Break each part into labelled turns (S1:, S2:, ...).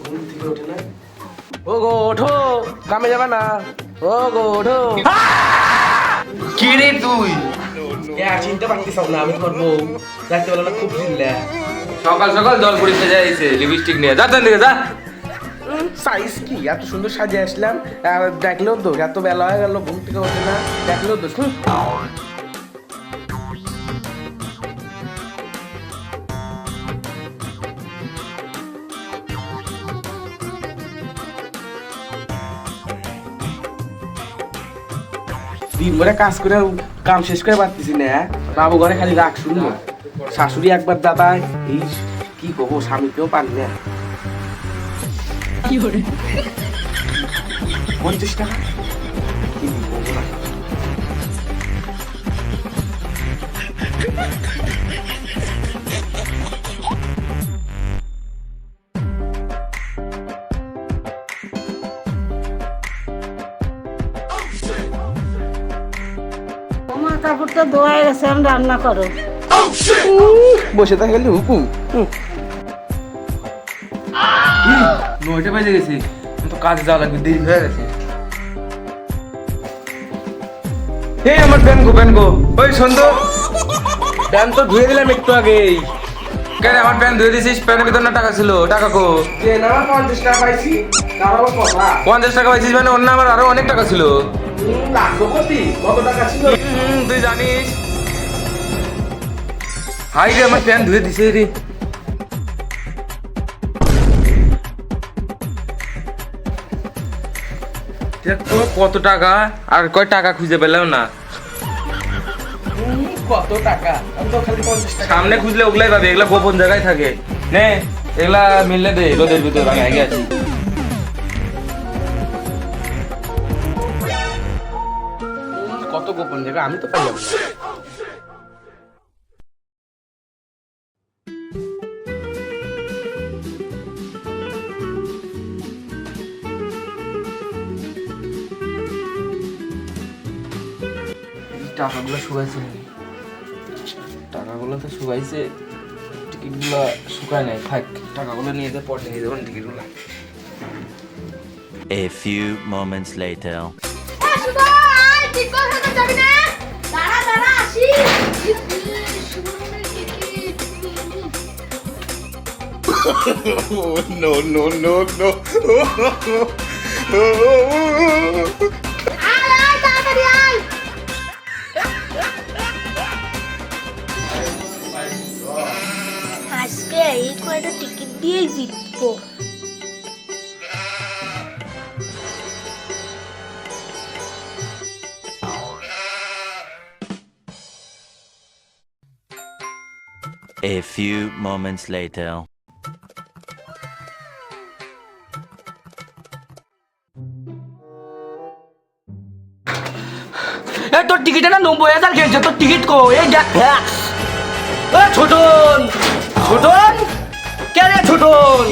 S1: ঘুম থেকে ওঠে না। ও গো ওঠো, কামে যাবে না। ও গো ওঠো।
S2: কি রে তুই?
S1: চিনতে পারতিস না, আমি তোর বউ। রাত্রিবেলা না খুব চিনলে।
S2: সকাল সকাল জল পরীক্ষা যাইছে লিপস্টিক নিয়ে, যা তার দিকে যা।
S1: সাইজ কি এত সুন্দর সাজিয়ে আসলাম, দেখলেও তো এত বেলা হয়ে গেল, ঘুম থেকে ওঠে না, দেখলেও তো। দিন ভরে কাজ করে কাম শেষ করে পারতেছি না। বাবু ঘরে খালি রাগ শুনবো, শাশুড়ি একবার দাদায়, এই কি করবো, স্বামীকেও পারি না। 50 টাকা কি করবো না।
S3: আমার কাপড়টা ধোয়া গেছে, আমি রান্না করো।
S1: বসে থাকলে হুকুম।
S2: 9টা বাজে গেছে, তো কাজে যাওয়া লাগবে, দেরি হয়ে গেছে। এই আমার প্যান গো, ওই সুন্দর
S1: প্যান তো ধুয়ে দিলাম একটু আগেই।
S2: কেন আমার প্যান ধুয়ে দিছিস? প্যানের ভিতর না টাকা ছিল, টাকা কো?
S1: যে না 50 টাকা পাইছি, তার আবার কথা।
S2: 50 টাকা পাইছিস মানে অন্য আমার আরো অনেক টাকা ছিল।
S1: লাখপতি কত টাকা ছিল?
S2: তুই জানিস? হাই রে, আমার প্যান ধুয়ে দিছে রে। দেখ তো কত টাকা, আর কয় টাকা খুঁজে পেলাম না।
S1: কত টাকা? আমি তো খালি 50 টাকা।
S2: সামনে খুঁজলে ওগুলাই পাবে, এগুলা গোপন জায়গায় থাকে। নে এগুলা মিললে দে, রোদের ভিতরে আমি আগে আছি।
S1: কত গোপন জায়গা, আমি তো পাইলাম না।
S2: টাকাগুলো শুকাইছে নাকি? টাকাগুলো তো শুকাইছে, টিকিটগুলো শুকায় নাই। থাক, টাকাগুলো নিয়ে যা, পরে নিয়ে যাবেন টিকিটগুলো।
S4: A few moments later.
S3: আজকে এই কয়টা টিকিট দিয়েই জিতবো।
S4: A few moments later.
S5: এ তোর টিকিটে না 90,000 খেয়েছে, তোর টিকিট কো? এই দেখ ছোটন, ছোটন কে রে ছোটন?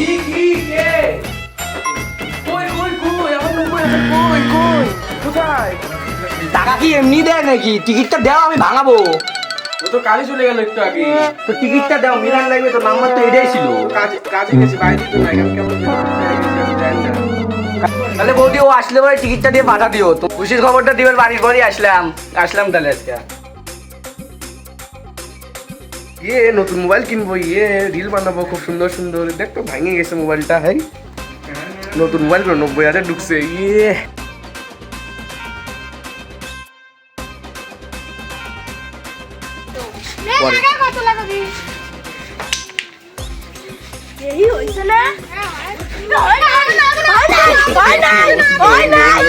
S1: কোথায়?
S5: টাকা কি এমনি দেয় নাকি? টিকিটটা দাও, আমি ভাঙাবো।
S1: ও তো কালই চলে গেল একটু আগে।
S5: তো টিকিটটা দাও, মিলান লাগবে, তোর নাম্বার তো এটাই ছিল।
S1: কাজে গেছি, বাইরে তো নাই, আমি কেমন জানি না।
S5: তাহলে বৌদি ও আসলে পরে টিকিটটা দিয়ে পাঠা দিও, তো খুশির খবরটা দিবেন, বাড়ির পরই আসলাম তাহলে আজকে।
S1: নতুন মোবাইল কিনবো, রিল বানাবো খুব সুন্দর সুন্দর। দেখ তো ভাঙে গেছে মোবাইলটা। হ্যাঁ, নতুন মোবাইল 90,000 ঢুকছে।
S3: এই হইছে না? হয় নাই।